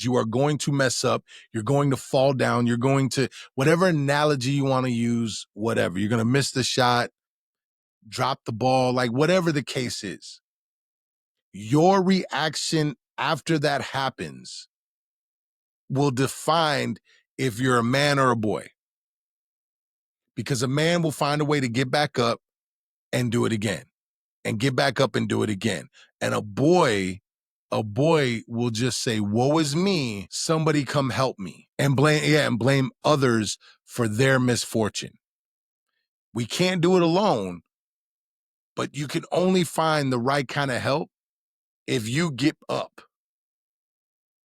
You are going to mess up. You're going to fall down. You're going to, whatever analogy you want to use, whatever. You're going to miss the shot, drop the ball, like whatever the case is. Your reaction after that happens will define if you're a man or a boy. Because a man will find a way to get back up and do it again, and get back up and do it again. And a boy will just say, woe is me, somebody come help me, and blame others for their misfortune. We can't do it alone, but you can only find the right kind of help if you get up.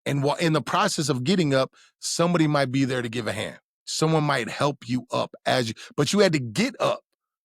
And while in the process of getting up, somebody might be there to give a hand. Someone might help you up but you had to get up.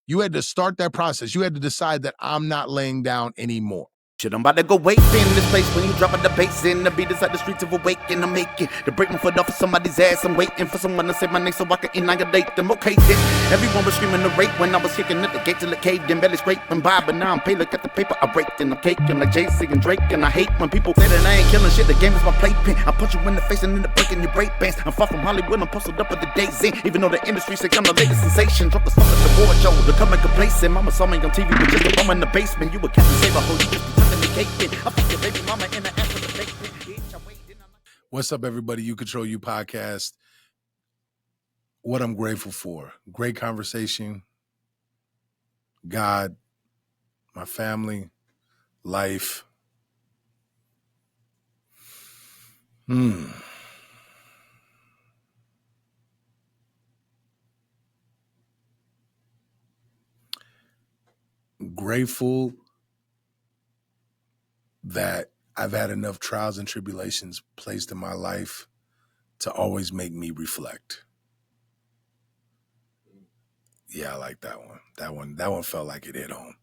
You had to start that process. You had to decide that I'm not laying down anymore. Shit, I'm about to go wait in this place when you dropping the bass in. The beat inside the streets of awaken. I'm making to break my foot off of somebody's ass. I'm waiting for someone to say my name so I can annihilate them. Okay, then everyone was screaming the rape when I was kicking at the gate till it caved in. Belly scraping by, but now I'm paid. Look at the paper I raked and I'm caking like Jay-Z and Drake. And I hate when people say that I ain't killing shit. The game is my playpen. I punch you in the face and end up breaking your break bands. I'm far from Hollywood. I'm posted up at the days in. Even though the industry say I'm the latest sensation. Drop the smoke at the board show. They're coming complacent. Mama saw me on TV with just a bum in the basement. You a Captain Saber, ho. You just be tucking the cake in. What's up, everybody? You Control You podcast. What I'm grateful for. Great conversation. God, my family, life. Grateful that I've had enough trials and tribulations placed in my life to always make me reflect. Yeah, I like that one. That one felt like it hit home.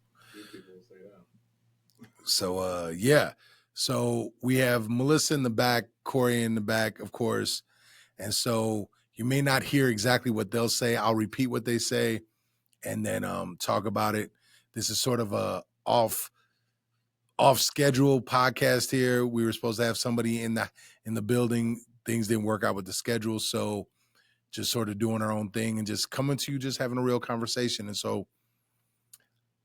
So, yeah. So we have Melissa in the back, Corey in the back, of course. And so you may not hear exactly what they'll say. I'll repeat what they say and then talk about it. This is sort of a off schedule podcast here. We were supposed to have somebody in the building. Things didn't work out with the schedule. So just sort of doing our own thing and just coming to you, just having a real conversation. And so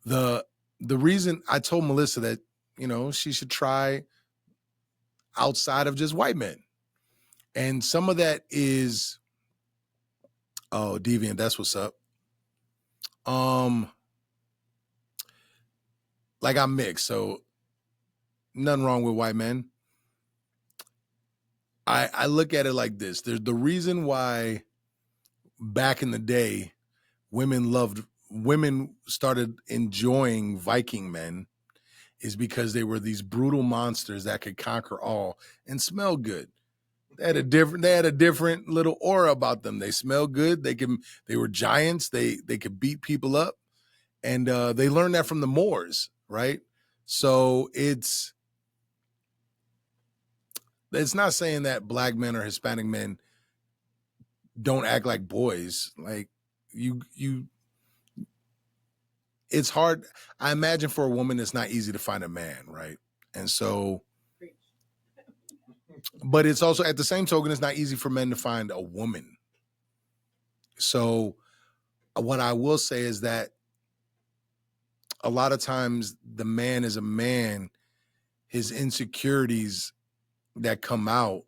the reason I told Melissa that, she should try outside of just white men. And some of that is, Deviant, that's what's up. Like I'm mixed, so nothing wrong with white men. I look at it like this. There's the reason why back in the day, women started enjoying Viking men is because they were these brutal monsters that could conquer all and smell good. They had a different little aura about them. They smelled good. They were giants. They could beat people up. And they learned that from the Moors, right? So it's not saying that black men or Hispanic men don't act like boys. Like it's hard. I imagine for a woman, it's not easy to find a man, right? And so, but it's also at the same token, it's not easy for men to find a woman. So what I will say is that a lot of times the man is a man, his insecurities that come out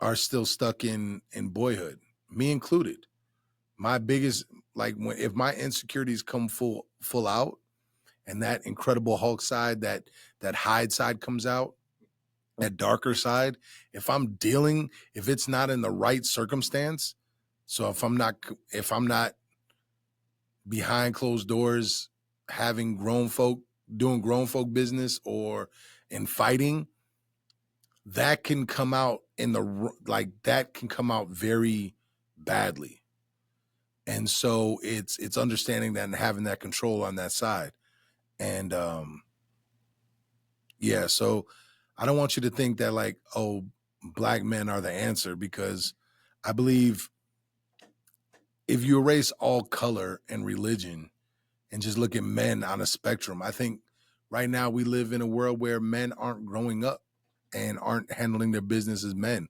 are still stuck in boyhood, me included. My biggest, if my insecurities come full out and that incredible Hulk side, that Hyde side comes out, that darker side, if it's not in the right circumstance, so if I'm not behind closed doors having doing grown folk business or in fighting, that can come out very badly. And so it's understanding that and having that control on that side. And so I don't want you to think that black men are the answer, because I believe if you erase all color and religion and just look at men on a spectrum, I think right now we live in a world where men aren't growing up and aren't handling their business as men.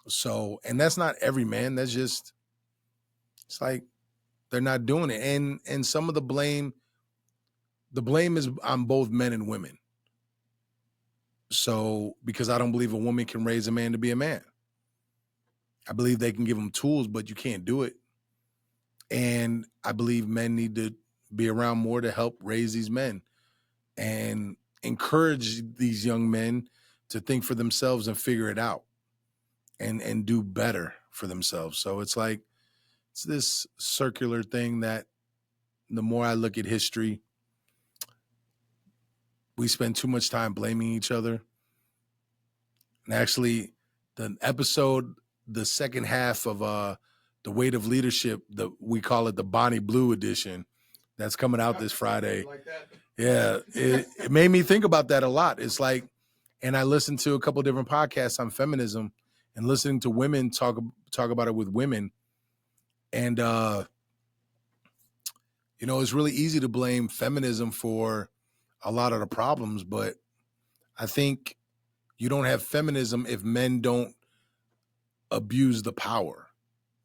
So, and that's not every man. That's just, it's like they're not doing it. And some of the blame is on both men and women. So, because I don't believe a woman can raise a man to be a man. I believe they can give him tools, but you can't do it. And I believe men need to be around more to help raise these men and encourage these young men to think for themselves and figure it out and do better for themselves. So it's like, it's this circular thing that the more I look at history, we spend too much time blaming each other. And actually, the second half of The Weight of Leadership, we call it the Bonnie Blue edition, that's coming out this Friday. Like that. Yeah, it made me think about that a lot. It's like, and I listened to a couple of different podcasts on feminism and listening to women talk about it with women. And, it's really easy to blame feminism for a lot of the problems, but I think you don't have feminism if men don't abuse the power,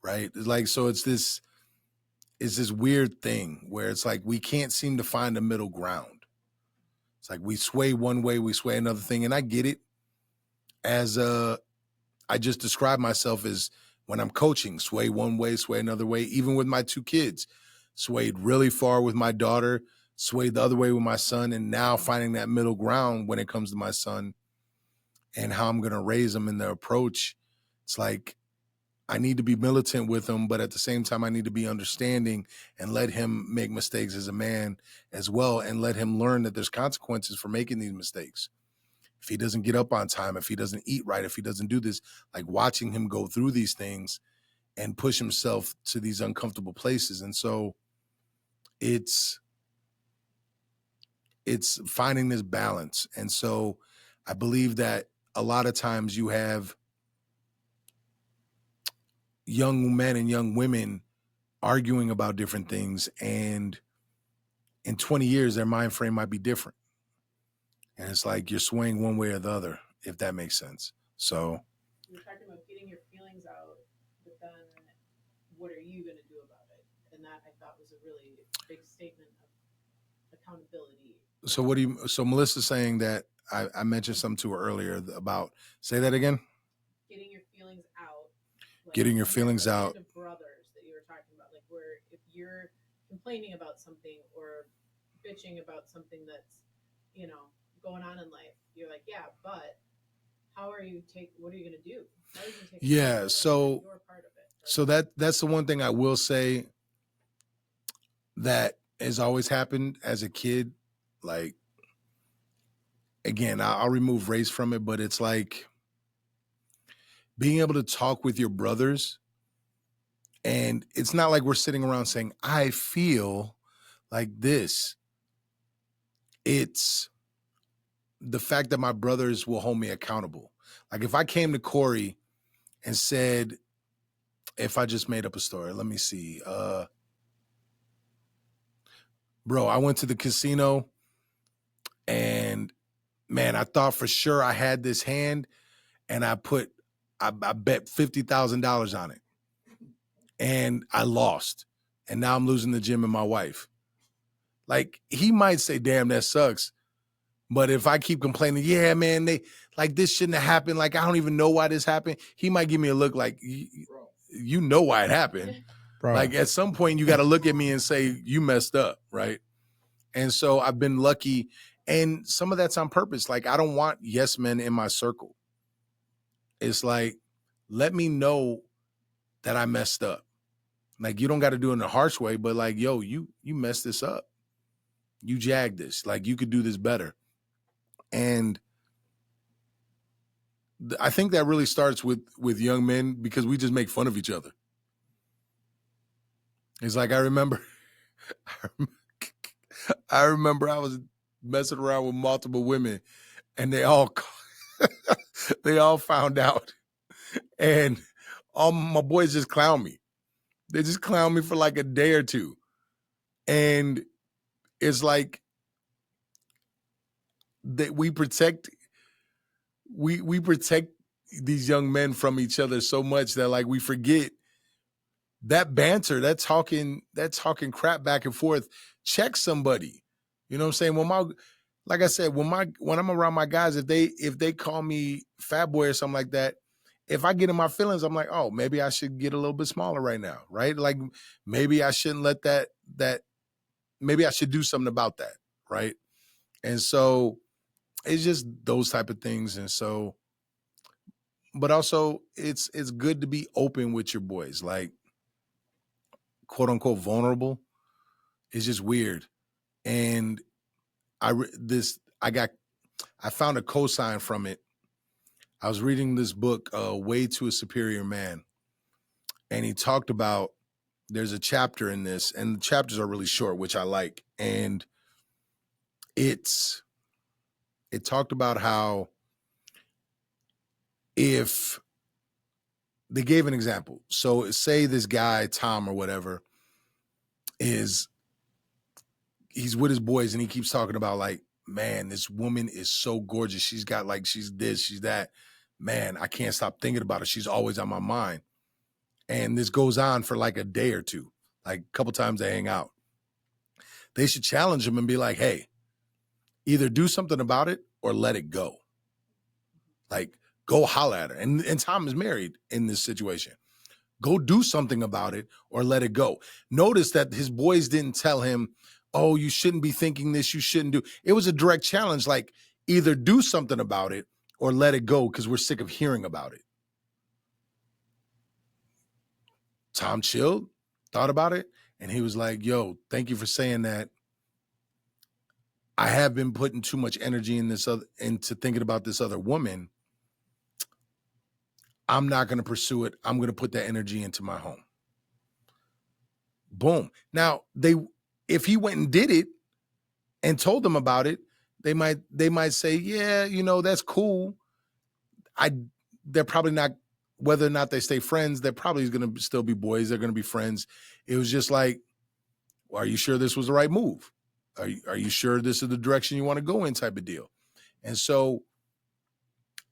right? It's like, so it's this weird thing where it's like we can't seem to find a middle ground. It's like we sway one way, we sway another thing. And I get it. I just describe myself as, when I'm coaching, sway one way, sway another way. Even with my 2 kids, swayed really far with my daughter, swayed the other way with my son, and now finding that middle ground when it comes to my son and how I'm going to raise him in their approach. It's like, I need to be militant with him, but at the same time, I need to be understanding and let him make mistakes as a man as well, and let him learn that there's consequences for making these mistakes. If he doesn't get up on time, if he doesn't eat right, if he doesn't do this, like watching him go through these things and push himself to these uncomfortable places. And so it's finding this balance. And so I believe that a lot of times you have young men and young women arguing about different things, and in 20 years, their mind frame might be different. And it's like you're swaying one way or the other, if that makes sense. So you're talking about getting your feelings out, but then what are you going to do about it? And that, I thought, was a really big statement of accountability. So Melissa's saying that I mentioned something to her earlier about, say that again? Getting your feelings out. Like, getting your feelings out. The brothers that you were talking about, like, where if you're complaining about something or bitching about something that's, going on in life, you're like, yeah, but what are you going to do? How are you gonna take yeah. So, you're part of it, right? So that's the one thing I will say that has always happened as a kid. Like, again, I'll remove race from it, but it's like being able to talk with your brothers. And it's not like we're sitting around saying, I feel like this. It's the fact that my brothers will hold me accountable. Like if I came to Corey and said, if I just made up a story, let me see. Bro, I went to the casino and man, I thought for sure I had this hand, and I bet $50,000 on it, and I lost, and now I'm losing the gym and my wife. Like, he might say, damn, that sucks. But if I keep complaining, yeah, man, this shouldn't have happened. Like, I don't even know why this happened. He might give me a look like, you know why it happened. Bro. Like, at some point, you got to look at me and say, you messed up, right? And so I've been lucky. And some of that's on purpose. Like, I don't want yes men in my circle. It's like, let me know that I messed up. Like, you don't got to do it in a harsh way, but like, yo, you messed this up. You jagged this. Like, you could do this better. And I think that really starts with young men, because we just make fun of each other. It's like, I remember I was messing around with multiple women, and they all found out, and all my boys just clown me. They just clown me for like a day or two. And it's like that we protect we protect these young men from each other so much that like we forget that banter, that talking crap back and forth. Check somebody. You know what I'm saying? Like I said, when I'm around my guys, if they call me fat boy or something like that, if I get in my feelings, I'm like, oh, maybe I should get a little bit smaller right now, right? Like maybe I shouldn't let that maybe I should do something about that, right? And so it's just those type of things. And so, but also it's good to be open with your boys, like quote unquote vulnerable. It's just weird. And I found a cosign from it. I was reading this book, Way to a Superior Man, and he talked about, there's a chapter in this, and the chapters are really short, which I like. And it talked about how if they gave an example. So say this guy, Tom or whatever, he's with his boys and he keeps talking about like, man, this woman is so gorgeous. She's got like, she's this, she's that. Man, I can't stop thinking about her. She's always on my mind. And this goes on for like a day or two, like a couple times they hang out. They should challenge him and be like, hey, either do something about it or let it go. Like, go holler at her. And Tom is married in this situation. Go do something about it or let it go. Notice that his boys didn't tell him, oh, you shouldn't be thinking this, you shouldn't do. It was a direct challenge, like either do something about it or let it go because we're sick of hearing about it. Tom chilled, thought about it, and he was like, yo, thank you for saying that. I have been putting too much energy into thinking about this other woman. I'm not going to pursue it. I'm going to put that energy into my home. Boom. Now, if he went and did it and told them about it, they might say, yeah, you know, that's cool. They're probably not, whether or not they stay friends, they're probably going to still be boys. They're going to be friends. It was just like, well, are you sure this was the right move? Are you sure this is the direction you want to go in, type of deal? And so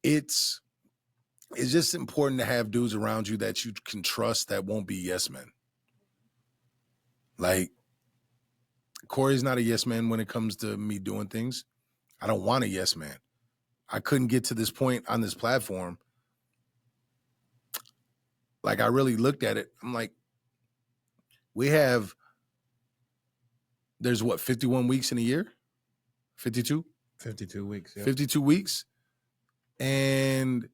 it's just important to have dudes around you that you can trust that won't be yes men. Like, Corey's not a yes man when it comes to me doing things. I don't want a yes man. I couldn't get to this point on this platform. Like, I really looked at it. I'm like, there's what, 51 weeks in a year? 52? 52 weeks. Yeah. 52 weeks. And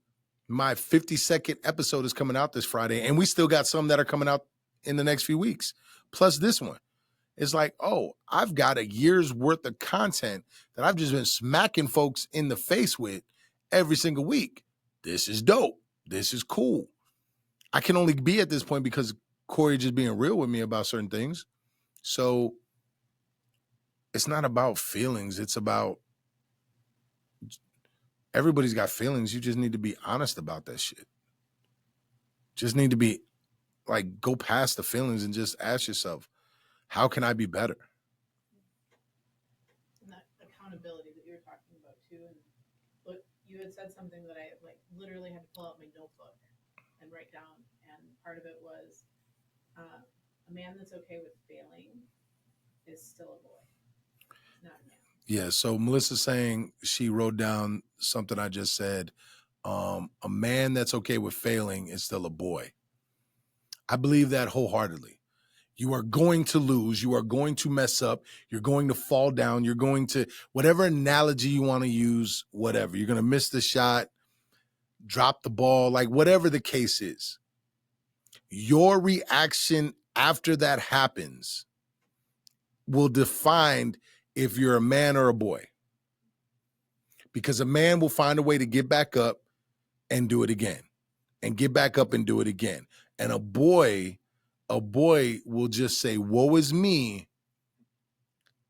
my 52nd episode is coming out this Friday. And we still got some that are coming out in the next few weeks, plus this one. It's like, oh, I've got a year's worth of content that I've just been smacking folks in the face with every single week. This is dope. This is cool. I can only be at this point because Corey just being real with me about certain things. So it's not about feelings. It's about, everybody's got feelings. You just need to be honest about that shit. Just need to be like, go past the feelings and just ask yourself, how can I be better? And that accountability that you were talking about too. And look, you had said something that I like literally had to pull out my notebook and write down. And part of it was a man that's okay with failing is still a boy. It's not a man. Yeah. So Melissa's saying she wrote down something I just said. A man that's okay with failing is still a boy. I believe that wholeheartedly. You are going to lose. You are going to mess up. You're going to fall down. You're going to, whatever analogy you want to use, whatever. You're going to miss the shot, drop the ball, like whatever the case is. Your reaction after that happens will define if you're a man or a boy. Because a man will find a way to get back up and do it again, and get back up and do it again. And a boy will just say, woe is me.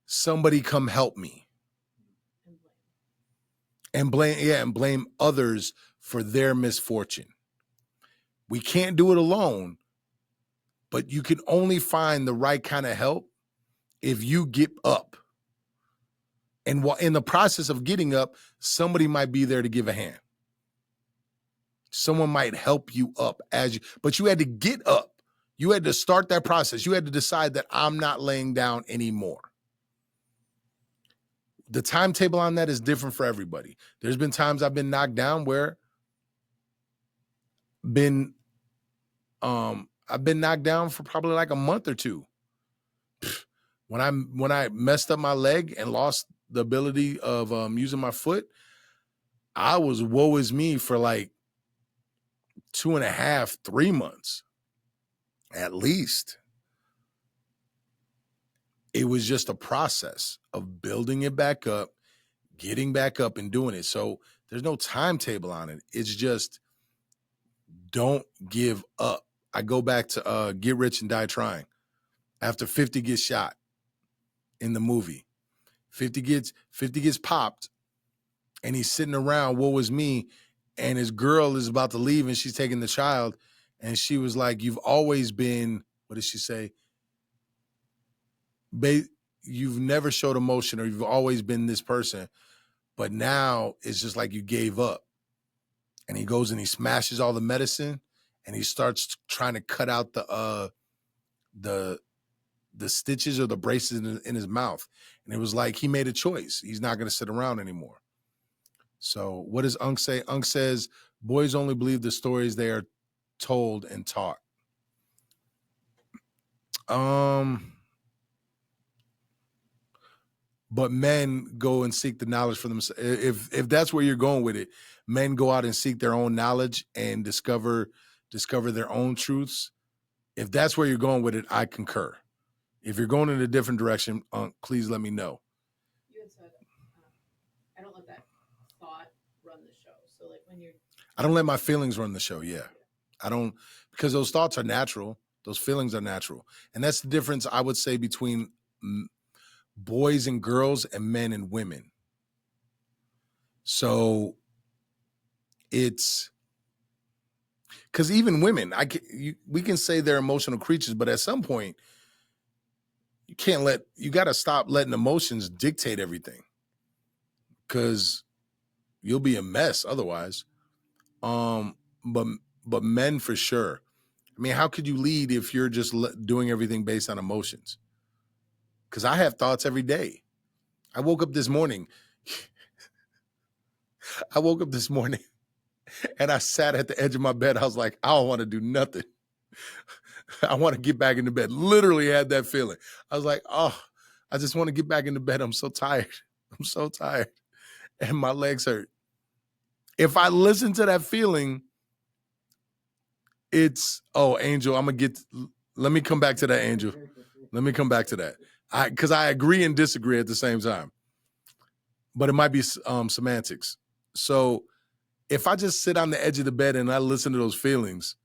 Somebody come help me. And blame others for their misfortune. We can't do it alone, but you can only find the right kind of help if you get up. And while in the process of getting up, somebody might be there to give a hand. Someone might help you up but you had to get up. You had to start that process. You had to decide that I'm not laying down anymore. The timetable on that is different for everybody. There's been times I've been knocked down where I've been knocked down for probably like a month or two. When I messed up my leg and lost the ability of using my foot, I was woe is me for like 2.5, 3 months at least. It was just a process of building it back up, getting back up and doing it. So there's no timetable on it. It's just don't give up. I go back to Get Rich and Die Trying. After 50 gets shot in the movie, 50 gets popped, and he's sitting around, woe is me, and his girl is about to leave, and she's taking the child, and she was like, you've always been, what did she say? You've never showed emotion, or you've always been this person, but now it's just like you gave up. And he goes and he smashes all the medicine, and he starts trying to cut out the stitches or the braces in his mouth. And it was like he made a choice. He's not going to sit around anymore. So what does Unc say? Unc says, boys only believe the stories they are told and taught. But men go and seek the knowledge for themselves. If that's where you're going with it, men go out and seek their own knowledge and discover their own truths. If that's where you're going with it, I concur. If you're going in a different direction, please let me know. You had said, I don't let that thought run the show. So like when you're... I don't let my feelings run the show, yeah. I don't, because those thoughts are natural. Those feelings are natural. And that's the difference, I would say, between boys and girls and men and women. So it's because even women, we can say they're emotional creatures, but at some point you got to stop letting emotions dictate everything, because you'll be a mess otherwise. But men for sure. I mean, how could you lead if you're just doing everything based on emotions? Because I have thoughts every day. I woke up this morning and I sat at the edge of my bed. I was like, I don't want to do nothing. I want to get back into bed. Literally had that feeling. I was like, oh, I just want to get back into bed. I'm so tired. I'm so tired. And my legs hurt. If I listen to that feeling, Angel, let me come back to that, Angel. Let me come back to that. Because I agree and disagree at the same time. But it might be semantics. So if I just sit on the edge of the bed and I listen to those feelings,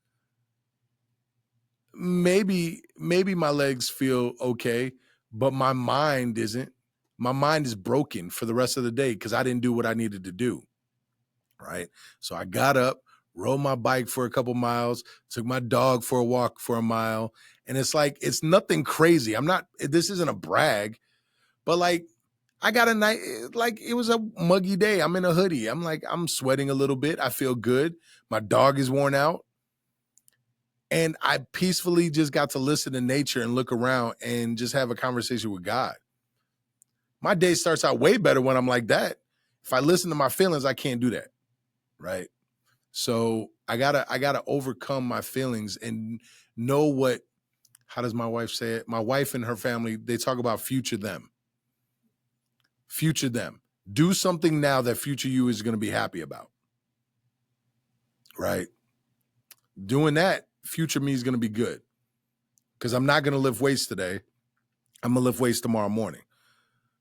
maybe my legs feel okay, but my mind isn't. My mind is broken for the rest of the day because I didn't do what I needed to do, right? So I got up, rode my bike for a couple miles, took my dog for a walk for a mile, and it's like, it's nothing crazy. This isn't a brag, but like, I got a night, like it was a muggy day. I'm in a hoodie. I'm like, I'm sweating a little bit. I feel good. My dog is worn out. And I peacefully just got to listen to nature and look around and just have a conversation with God. My day starts out way better when I'm like that. If I listen to my feelings, I can't do that, right? So I gotta overcome my feelings and know how does my wife say it? My wife and her family, they talk about future them. Future them. Do something now that future you is going to be happy about, right? Doing that, future me is going to be good, because I'm not going to lift weights today. I'm going to lift weights tomorrow morning.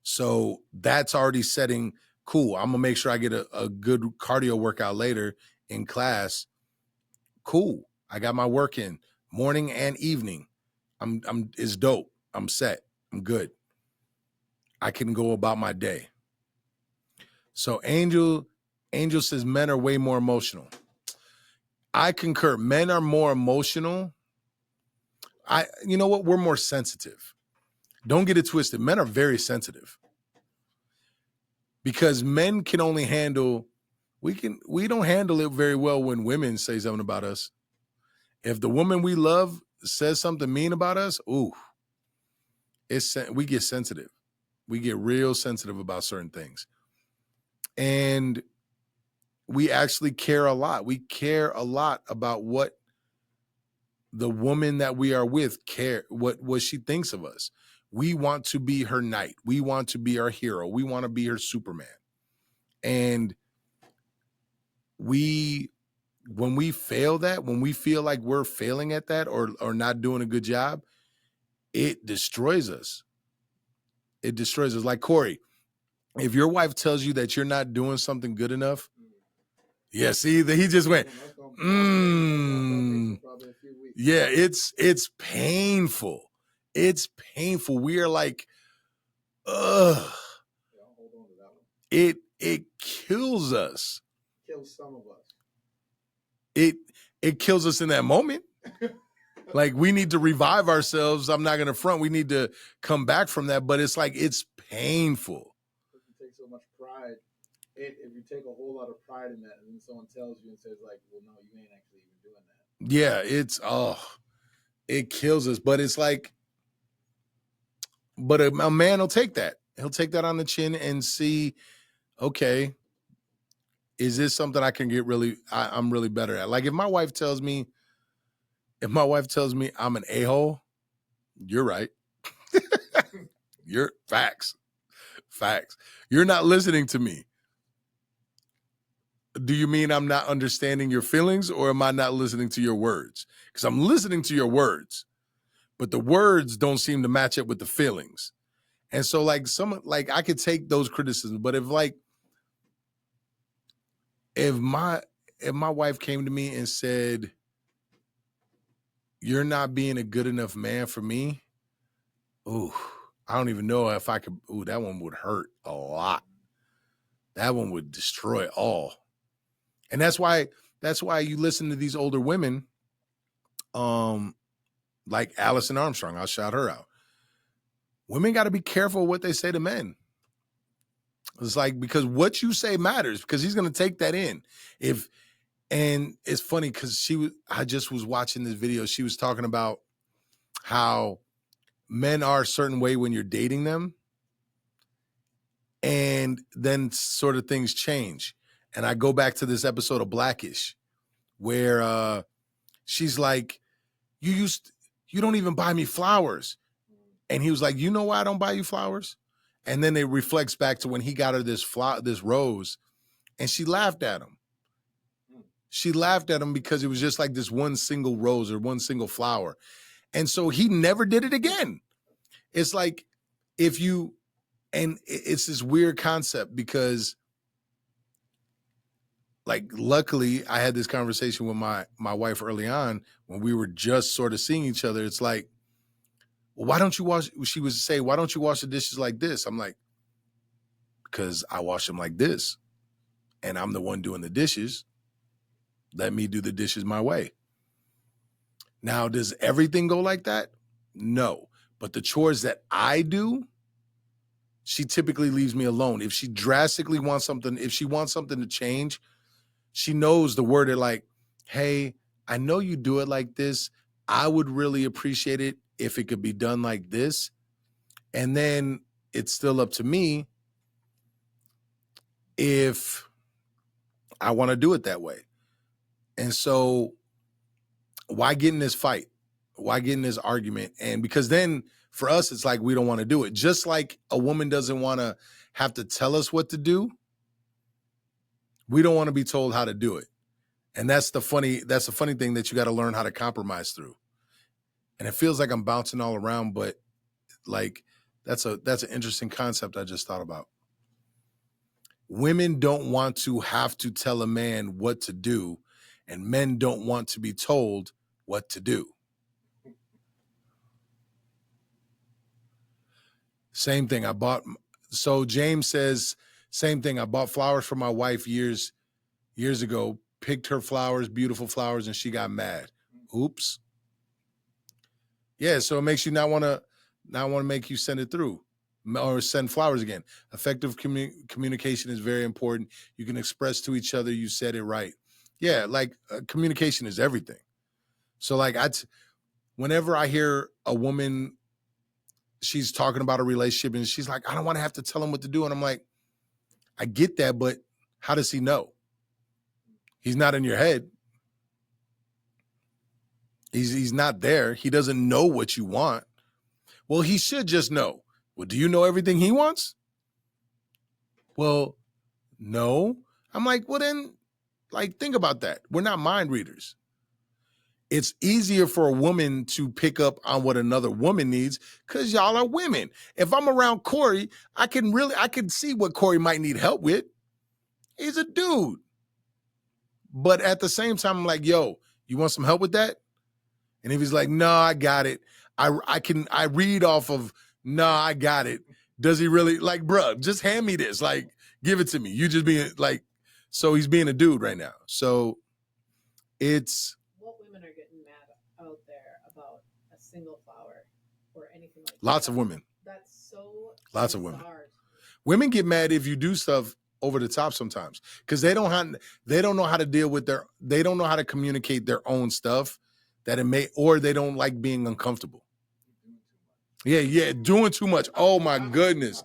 So that's already setting, cool. I'm going to make sure I get a good cardio workout later in class. Cool. I got my work in morning and evening. It's dope. I'm set. I'm good. I can go about my day. So Angel says men are way more emotional. I concur. Men are more emotional. You know what? We're more sensitive. Don't get it twisted. Men are very sensitive, because men can only handle we don't handle it very well when women say something about us. If the woman we love says something mean about us, ooh, we get sensitive. We get real sensitive about certain things. And we actually care a lot. We care a lot about what the woman that we are with what she thinks of us. We want to be her knight. We want to be her hero. We want to be her Superman. And when we fail that, when we feel like we're failing at that or not doing a good job, it destroys us. It destroys us. Like Corey, if your wife tells you that you're not doing something good enough, yeah, see, he just went, yeah, it's painful. It's painful. We are like, ugh. It kills us. Kills some of us. It kills us in that moment. Like, we need to revive ourselves. I'm not going to front. We need to come back from that. But it's like, it's painful. You take so much pride. If you take a whole lot of pride in that, and then someone tells you and says, like, well, no, you ain't actually even doing that. Yeah, it kills us. But it's like, but a man will take that. He'll take that on the chin and see, okay, is this something I can I'm really better at? Like, if my wife tells me I'm an a-hole, you're right. You're facts. You're not listening to me. Do you mean I'm not understanding your feelings, or am I not listening to your words? Because I'm listening to your words, but the words don't seem to match up with the feelings. And so, like, I could take those criticisms, but if my wife came to me and said, you're not being a good enough man for me, ooh, I don't even know if I could. Ooh, that one would hurt a lot. That one would destroy all. And that's why you listen to these older women, like Alison Armstrong. I'll shout her out. Women got to be careful what they say to men. It's like, because what you say matters, because he's going to take that in. And it's funny because I just was watching this video. She was talking about how men are a certain way when you're dating them, and then sort of things change. And I go back to this episode of Blackish where she's like, you don't even buy me flowers. And he was like, you know why I don't buy you flowers? And then it reflects back to when he got her this rose, and she laughed at him. She laughed at him because it was just like this one single rose or one single flower. And so he never did it again. It's like, it's this weird concept because, like, luckily I had this conversation with my wife early on when we were just sort of seeing each other. It's like, well, why don't you wash? She would say, why don't you wash the dishes like this? I'm like, because I wash them like this, and I'm the one doing the dishes. Let me do the dishes my way. Now, does everything go like that? No. But the chores that I do, she typically leaves me alone. If she drastically wants something, if she wants something to change, she knows the word it, like, hey, I know you do it like this. I would really appreciate it if it could be done like this. And then it's still up to me if I want to do it that way. And so why get in this fight? Why get in this argument? And because then for us, it's like, we don't want to do it. Just like a woman doesn't want to have to tell us what to do, we don't want to be told how to do it. And that's the funny thing that you got to learn how to compromise through. And it feels like I'm bouncing all around, but like, that's an interesting concept I just thought about. Women don't want to have to tell a man what to do, and men don't want to be told what to do. Same thing. So James says, same thing. I bought flowers for my wife years ago, picked her flowers, beautiful flowers, and she got mad. Oops. Yeah, so it makes you not want to make you send it through. or send flowers again. Effective communication is very important. You can express to each other. You said it right. Yeah, like communication is everything. So like whenever I hear a woman, she's talking about a relationship and she's like, I don't want to have to tell him what to do. And I'm like, I get that, but how does he know? He's not in your head. He's not there. He doesn't know what you want. Well, he should just know. Well, do you know everything he wants? Well, no. I'm like, well then, like, think about that. We're not mind readers. It's easier for a woman to pick up on what another woman needs because y'all are women. If I'm around Corey, I can see what Corey might need help with. He's a dude. But at the same time, I'm like, yo, you want some help with that? And if he's like, no, I got it. I read off of, no, I got it. Does he really, like, bruh, just hand me this. Like, give it to me. You just being like, so he's being a dude right now. So it's. What women are getting mad out there about a single flower or anything like that? Lots of women. That's so Lots of women. bizarre. Women get mad if you do stuff over the top sometimes because they don't know how to deal with they don't know how to communicate their own stuff that it may, or they don't like being uncomfortable. Yeah, doing too much. Oh my goodness.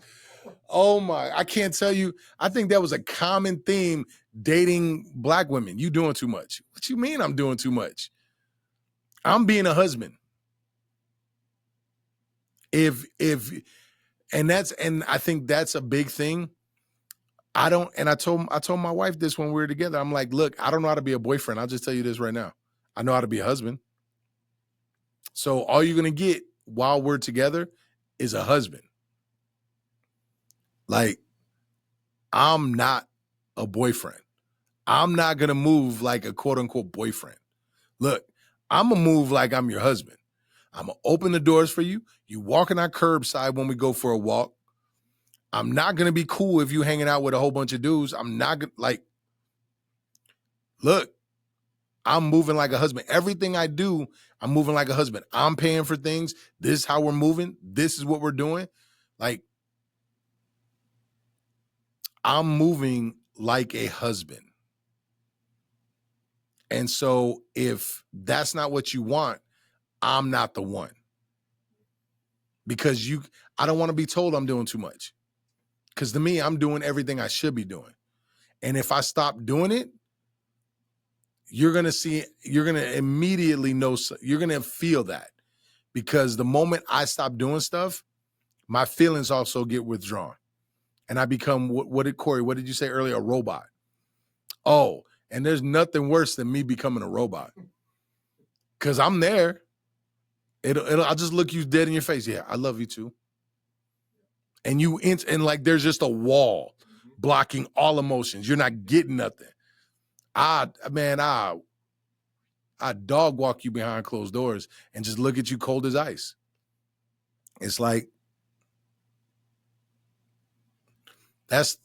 Oh my, I can't tell you. I think that was a common theme dating Black women. You doing too much. What you mean I'm doing too much? I'm being a husband. And I think that's a big thing. I told my wife this when we were together. I'm like, look, I don't know how to be a boyfriend. I'll just tell you this right now. I know how to be a husband. So all you're going to get while we're together is a husband. Like, I'm not a boyfriend. I'm not going to move like a quote unquote boyfriend. Look, I'm going to move like I'm your husband. I'm going to open the doors for you. You walk in our curbside when we go for a walk. I'm not going to be cool if you hanging out with a whole bunch of dudes. I'm not going to, like, look, I'm moving like a husband. Everything I do, I'm moving like a husband. I'm paying for things. This is how we're moving. This is what we're doing. Like, I'm moving like a husband. And so if that's not what you want, I'm not the one. Because I don't want to be told I'm doing too much. Because to me, I'm doing everything I should be doing. And if I stop doing it, you're going to immediately know, you're going to feel that. Because the moment I stop doing stuff, my feelings also get withdrawn. And I become, what did you say earlier? A robot. Oh, and there's nothing worse than me becoming a robot. Because I'm there. I'll just look you dead in your face. Yeah, I love you too. And like there's just a wall blocking all emotions. You're not getting nothing. I dog walk you behind closed doors and just look at you cold as ice. It's like that's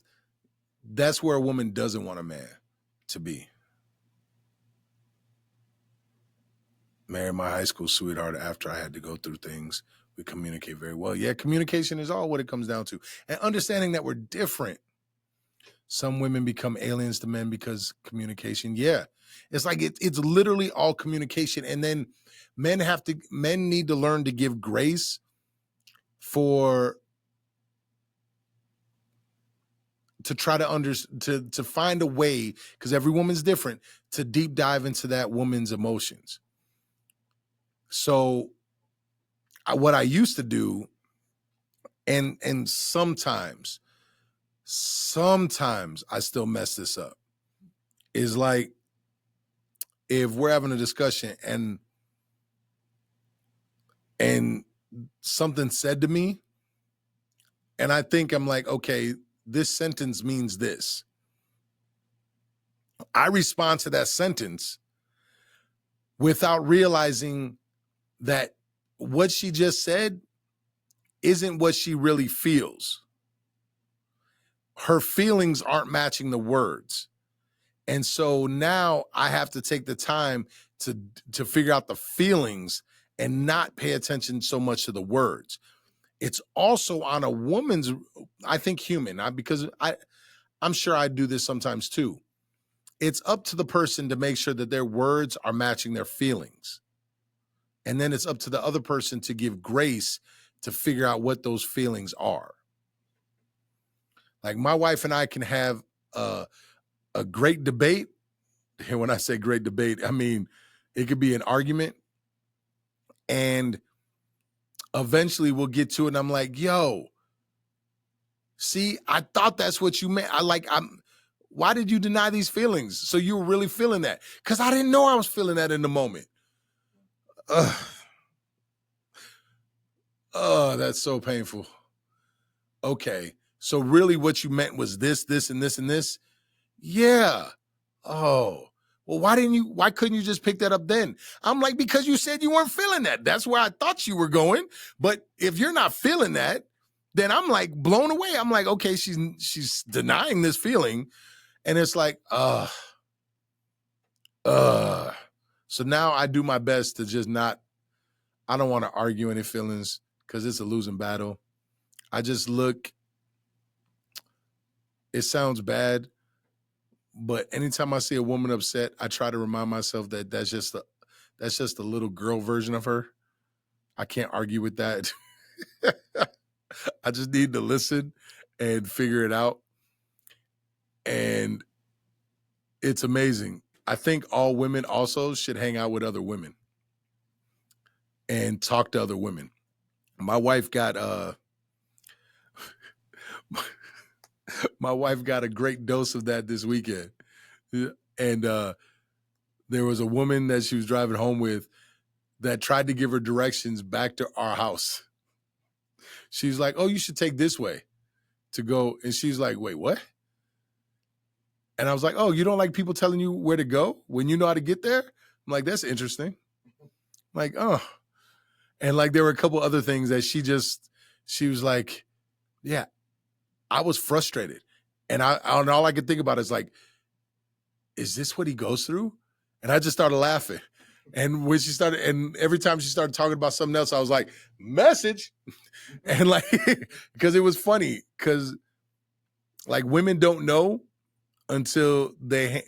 where a woman doesn't want a man to be. Married my high school sweetheart after I had to go through things. We communicate very well. Yeah, communication is all what it comes down to. And understanding that we're different. Some women become aliens to men because communication. Yeah. It's like it's literally all communication. And then men need to learn to give grace to try to find a way, because every woman's different, to deep dive into that woman's emotions. So what I used to do, and sometimes I still mess this up, is like if we're having a discussion and something said to me, and I think I'm like, okay, this sentence means this. I respond to that sentence without realizing that what she just said isn't what she really feels. Her feelings aren't matching the words. And so now I have to take the time to figure out the feelings and not pay attention so much to the words. It's also on a woman's, I think, human, because I'm sure I do this sometimes too. It's up to the person to make sure that their words are matching their feelings. And then it's up to the other person to give grace to figure out what those feelings are. Like my wife and I can have a great debate. And when I say great debate, I mean, it could be an argument. And eventually we'll get to it. And I'm like, yo, see, I thought that's what you meant. Why did you deny these feelings? So you were really feeling that? Because I didn't know I was feeling that in the moment. Oh, that's so painful. Okay. So really what you meant was this, and this, and this? Yeah. Oh. Well, why couldn't you just pick that up then? I'm like, because you said you weren't feeling that. That's where I thought you were going. But if you're not feeling that, then I'm like blown away. I'm like, okay, she's denying this feeling. And it's like, so now I do my best to just I don't want to argue any feelings because it's a losing battle. I just look, it sounds bad, but anytime I see a woman upset, I try to remind myself that that's just a little girl version of her. I can't argue with that. I just need to listen and figure it out. And it's amazing. I think all women also should hang out with other women and talk to other women. My wife got a great dose of that this weekend. And there was a woman that she was driving home with that tried to give her directions back to our house. She's like, oh, you should take this way to go. And she's like, wait, what? And I was like, oh, you don't like people telling you where to go when you know how to get there? I'm like, that's interesting. I'm like, oh. And like there were a couple other things that she was like, yeah, I was frustrated. And all I could think about is like, is this what he goes through? And I just started laughing. And when she started, and every time she started talking about something else, I was like, message. And like, because it was funny, because like women don't know until they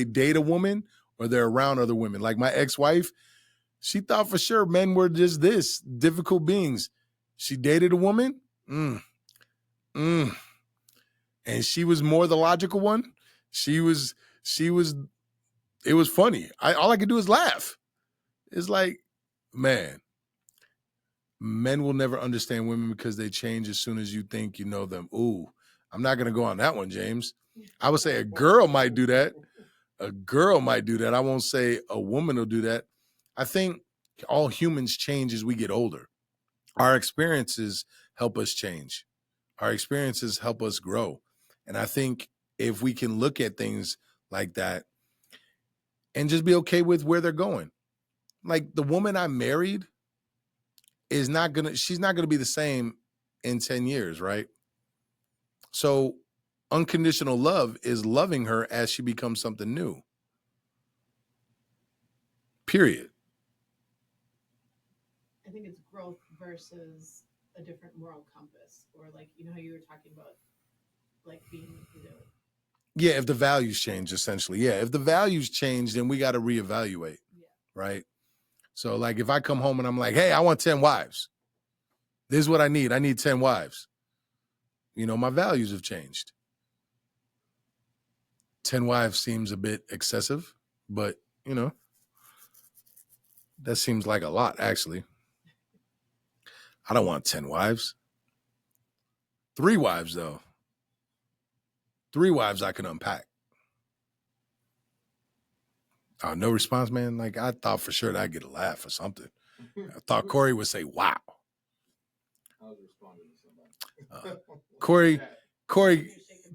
date a woman or they're around other women. Like my ex-wife, she thought for sure men were just this, difficult beings. She dated a woman, and she was more the logical one. It was funny. All I could do is laugh. It's like, man, men will never understand women because they change as soon as you think you know them. Ooh, I'm not going to go on that one, James. I would say a girl might do that. A girl might do that. I won't say a woman will do that. I think all humans change as we get older. Our experiences help us change. Our experiences help us grow. And I think if we can look at things like that and just be okay with where they're going. Like the woman I married she's not going to be the same in 10 years, right? So unconditional love is loving her as she becomes something new. Period. I think it's growth versus a different moral compass, or like, you know how you were talking about like being, yeah, if the values change, essentially. Yeah, if the values change, then we got to reevaluate, right? So like if I come home and I'm like, hey, I want 10 wives. This is what I need. I need 10 wives. My values have changed. 10 wives seems a bit excessive, but, that seems like a lot, actually. I don't want 10 wives. 3 wives, though. 3 wives I can unpack. No response, man. Like, I thought for sure that I'd get a laugh or something. I thought Corey would say, wow. I was responding to somebody.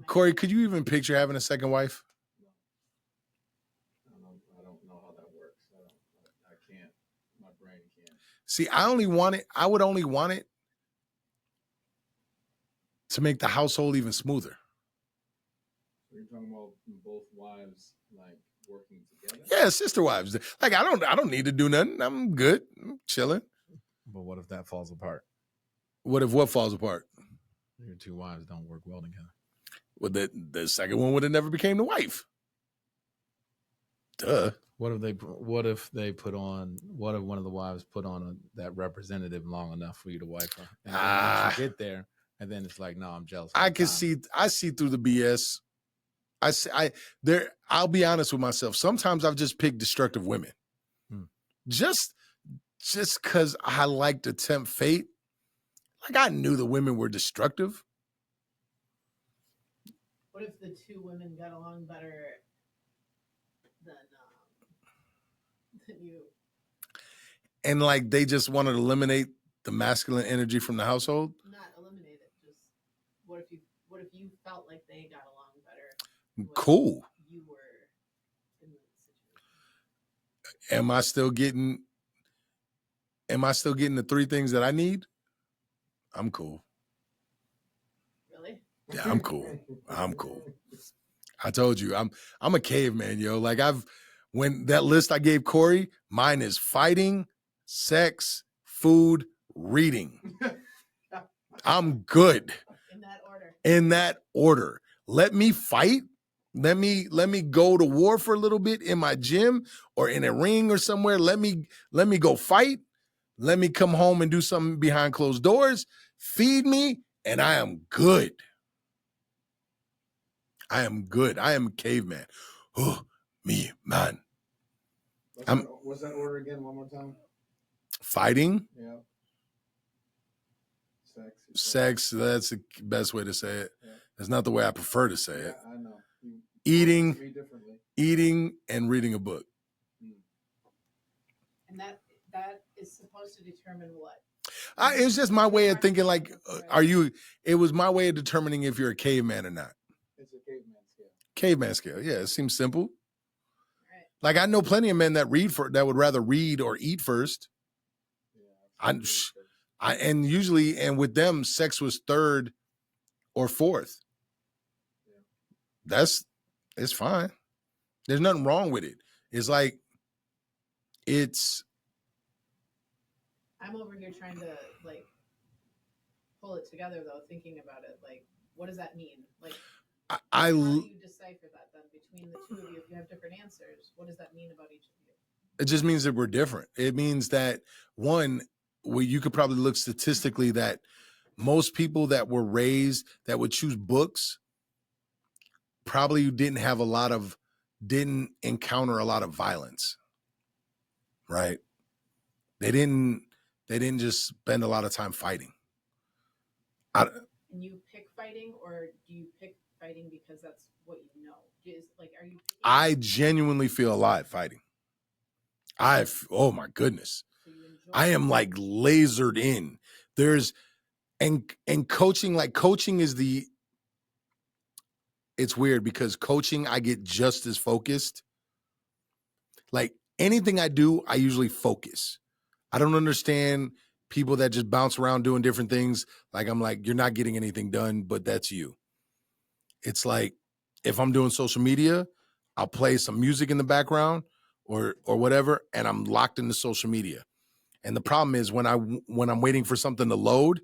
Corey, could you even picture having a second wife? I don't know how that works. I can't. My brain can't. See, I would only want it to make the household even smoother. So you're talking about both wives like working together? Yeah, sister wives. Like I don't need to do nothing. I'm good. I'm chilling. But what if that falls apart? What if what falls apart? Your two wives don't work well together. Well, the second one would have never became the wife. Duh. What if one of the wives put on that representative long enough for you to wife her? And then once you get there, and then it's like, no, I'm jealous. I see through the BS. I'll be honest with myself. Sometimes I've just picked destructive women. Just because I like to tempt fate. Like I knew the women were destructive. What if the two women got along better than you? And like they just wanted to eliminate the masculine energy from the household? Not eliminate it. Just what if you felt like they got along better? Cool. You were in the situation. Am I still getting the three things that I need? I'm cool. Really? Yeah, I'm cool. I'm cool. I told you, I'm a caveman, yo. Like when that list I gave Corey, mine is fighting, sex, food, reading. I'm good. In that order. Let me fight. Let me go to war for a little bit in my gym or in a ring or somewhere. Let me go fight. Let me come home and do something behind closed doors. Feed me, and I am good. I am good. I am a caveman. Oh, me, man. What's that order again? One more time. Fighting. Yeah. Sex. That's the best way to say it. Yeah. That's not the way I prefer to say it. I know. Eating, and reading a book. And that is supposed to determine what? It's just my way of thinking. Like, it was my way of determining if you're a caveman or not. It's a caveman scale. Caveman scale. Yeah, it seems simple. Right. Like I know plenty of men that would rather read or eat first. Yeah, and usually with them, sex was third or fourth. Yeah. It's fine. There's nothing wrong with it. It's like I'm over here trying to like pull it together though, thinking about it. Like, what does that mean? Like, how do you decipher that then between the two of you? If you have different answers, what does that mean about each of you? It just means that we're different. It means that you could probably look statistically that most people that were raised that would choose books probably didn't encounter a lot of violence, right? They didn't just spend a lot of time fighting. And you pick fighting, or do you pick fighting because that's what you know? I genuinely feel alive fighting. Oh my goodness. So I am like lasered in. And coaching, like coaching is it's weird because coaching, I get just as focused. Like anything I do, I usually focus. I don't understand people that just bounce around doing different things. Like I'm like, you're not getting anything done, but that's you. It's like if I'm doing social media, I'll play some music in the background or whatever, and I'm locked into social media. And the problem is when I'm waiting for something to load,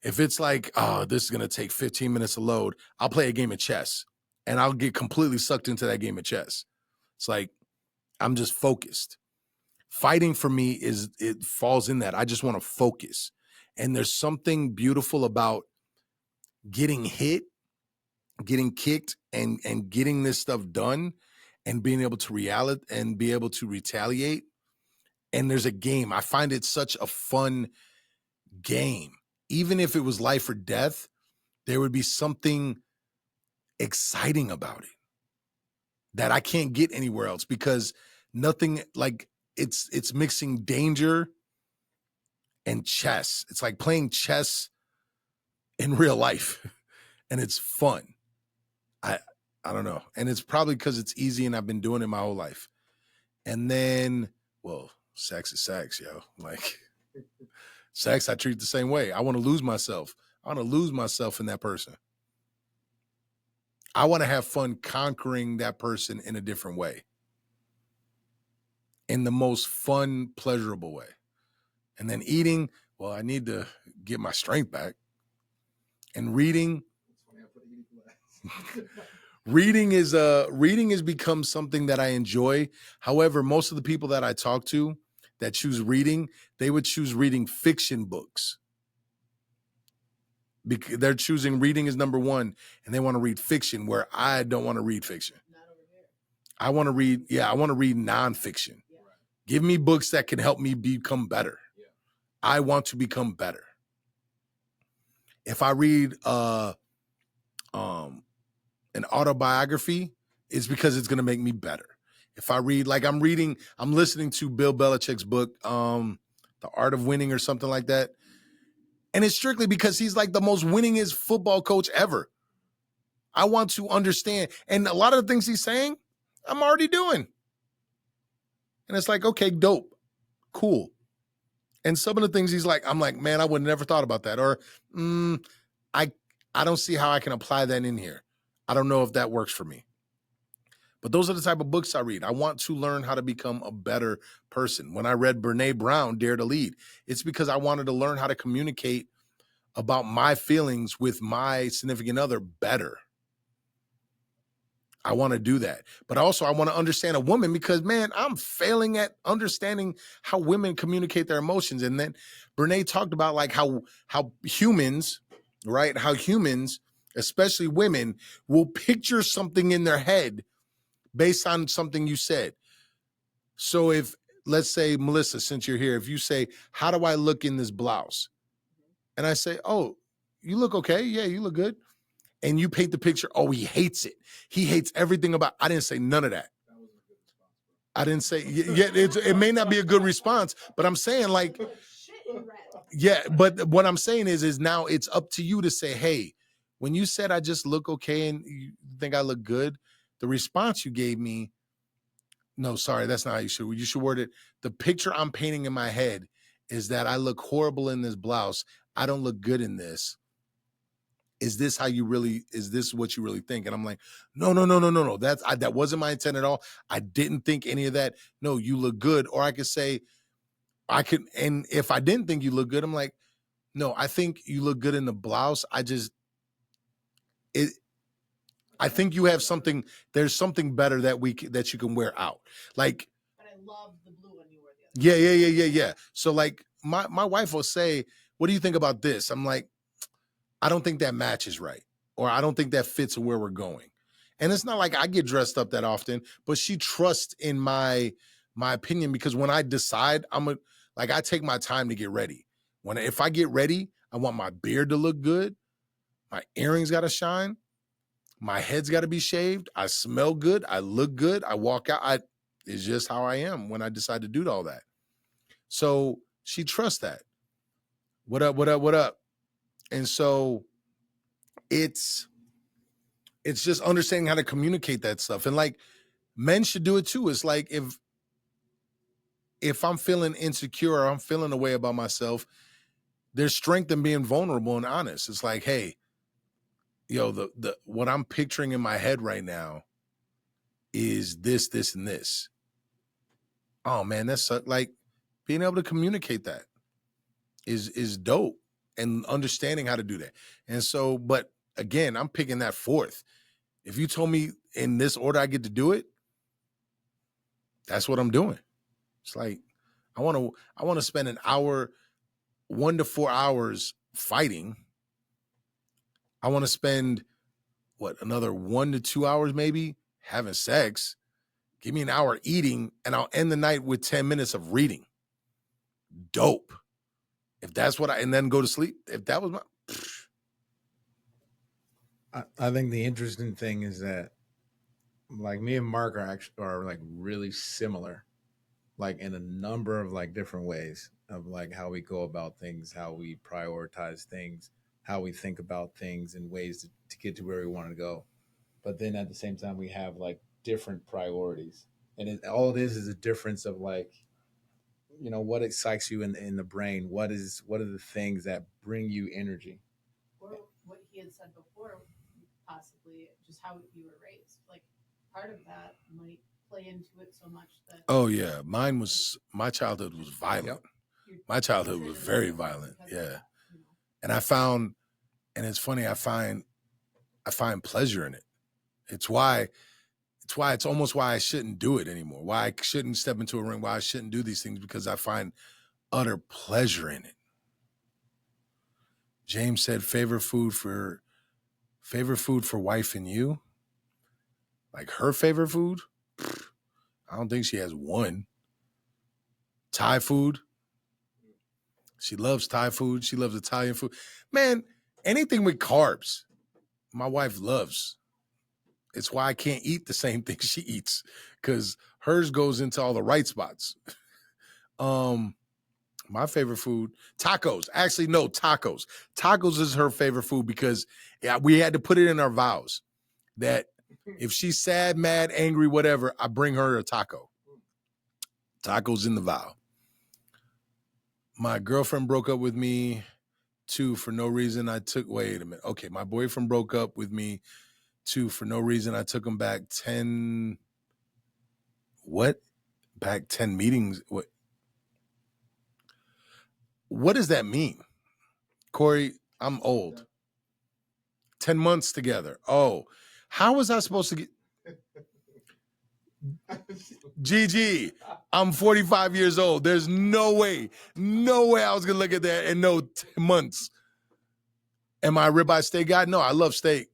if it's like, oh, this is going to take 15 minutes to load, I'll play a game of chess and I'll get completely sucked into that game of chess. It's like, I'm just focused. Fighting for me it falls in that. I just want to focus. And there's something beautiful about getting hit, getting kicked and getting this stuff done and being able to be able to retaliate. And there's a game. I find it such a fun game. Even if it was life or death, there would be something exciting about it that I can't get anywhere else because nothing like it's mixing danger and chess. It's like playing chess in real life and it's fun. I don't know. And it's probably because it's easy and I've been doing it my whole life. And then, well, sex is sex, yo. Like sex, I treat the same way. I want to lose myself. I want to lose myself in that person. I want to have fun conquering that person in a different way. In the most fun, pleasurable way. And then eating, well, I need to get my strength back. And reading has become something that I enjoy. However, most of the people that I talk to that choose reading, they would choose reading fiction books. Because they're choosing reading as number one, and they want to read fiction, where I don't want to read fiction. Not over here. I want to read nonfiction. Yeah. Give me books that can help me become better. Yeah. I want to become better. If I read an autobiography, it's because it's going to make me better. If I read, like I'm listening to Bill Belichick's book, The Art of Winning or something like that. And it's strictly because he's like the most winningest football coach ever. I want to understand. And a lot of the things he's saying, I'm already doing. And it's like, okay, dope. Cool. And some of the things he's like, I'm like, man, I would have never thought about that. Or I don't see how I can apply that in here. I don't know if that works for me. But those are the type of books I read. I want to learn how to become a better person. When I read Brené Brown, Dare to Lead, it's because I wanted to learn how to communicate about my feelings with my significant other better. I want to do that. But also I want to understand a woman because, man, I'm failing at understanding how women communicate their emotions. And then Brené talked about like how humans, right? How humans, especially women, will picture something in their head based on something you said. So if, let's say, Melissa, since you're here, if you say, how do I look in this blouse? And I say, oh, you look okay. Yeah, you look good. And you paint the picture, oh, he hates it. He hates everything about, I didn't say none of that. I didn't say, yeah, it may not be a good response, but I'm saying like, yeah, but what I'm saying is now it's up to you to say, hey, when you said I just look okay and you think I look good, the response you gave me, no, sorry, that's not how you should word it. The picture I'm painting in my head is that I look horrible in this blouse. I don't look good in this. Is this what you really think? And I'm like, no. That wasn't my intent at all. I didn't think any of that. No, you look good. Or I could say, and if I didn't think you look good, I'm like, no, I think you look good in the blouse. I think you have something, there's something better that you can wear out. Like, but I love the blue one you wore the other day. Yeah. So like my wife will say, what do you think about this? I'm like, I don't think that matches right. Or I don't think that fits where we're going. And it's not like I get dressed up that often, but she trusts in my opinion because when I decide, I take my time to get ready. If I get ready, I want my beard to look good. My earrings got to shine. My head's got to be shaved. I smell good. I look good. I walk out. It's just how I am when I decide to do all that. So she trusts that. What up? And so it's just understanding how to communicate that stuff. And like men should do it too. It's like if I'm feeling insecure or I'm feeling a way about myself, there's strength in being vulnerable and honest. It's like, hey, the what I'm picturing in my head right now is this, and this. Oh man, that's like being able to communicate that is dope, and understanding how to do that. And so, but again, I'm picking that fourth. If you told me in this order I get to do it, that's what I'm doing. It's like I want to spend an hour, 1 to 4 hours fighting. I want to spend another 1 to 2 hours maybe having sex. Give me an hour eating, and I'll end the night with 10 minutes of reading. Dope. If that's what and then go to sleep. If that was I think the interesting thing is that like me and Mark are like really similar, like in a number of like different ways of like how we go about things, how we prioritize things, how we think about things and ways to get to where we want to go. But then at the same time, we have like different priorities. And all it is a difference of like, what excites you in the brain? What are the things that bring you energy? Or what he had said before, possibly just how you were raised. Like part of that might play into it so much that. Oh yeah, my childhood was violent. Yep. My childhood was very violent. Yeah. And I found, and it's funny, I find pleasure in it. It's almost why I shouldn't do it anymore. Why I shouldn't step into a ring, why I shouldn't do these things, because I find utter pleasure in it. James said, favorite food for wife and you? Like her favorite food? I don't think she has one. Thai food. She loves Thai food. She loves Italian food. Man, anything with carbs, my wife loves. It's why I can't eat the same thing she eats, because hers goes into all the right spots. My favorite food, tacos. Actually, no, tacos. Tacos is her favorite food because we had to put it in our vows that if she's sad, mad, angry, whatever, I bring her a taco. Tacos in the vow. My girlfriend broke up with me too for no reason. Wait a minute. Okay, my boyfriend broke up with me too for no reason. I took him back 10 meetings. What does that mean? Corey, I'm old. 10 months together. Oh, how was I supposed to get... GG, I'm 45 years old. There's no way I was going to look at that and know 10 months. Am I a ribeye steak guy? No, I love steak.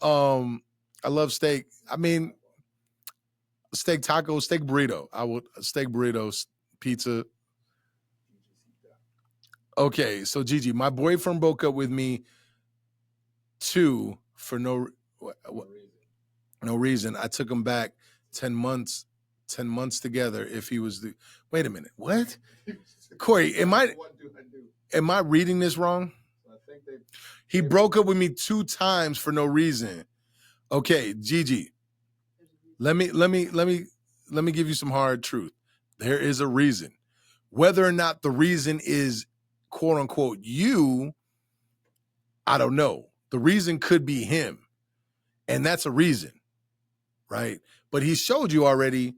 I love steak. I mean, steak taco, steak burrito. Steak burritos, pizza. Okay, so Gigi, my boyfriend broke up with me too for no reason. I took him back 10 months together. If he was wait a minute, what? Corey, am I reading this wrong? He broke up with me 2 times for no reason. Okay, Gigi, let me give you some hard truth. There is a reason. Whether or not the reason is quote unquote you, I don't know. The reason could be him, and that's a reason, right? But he showed you already.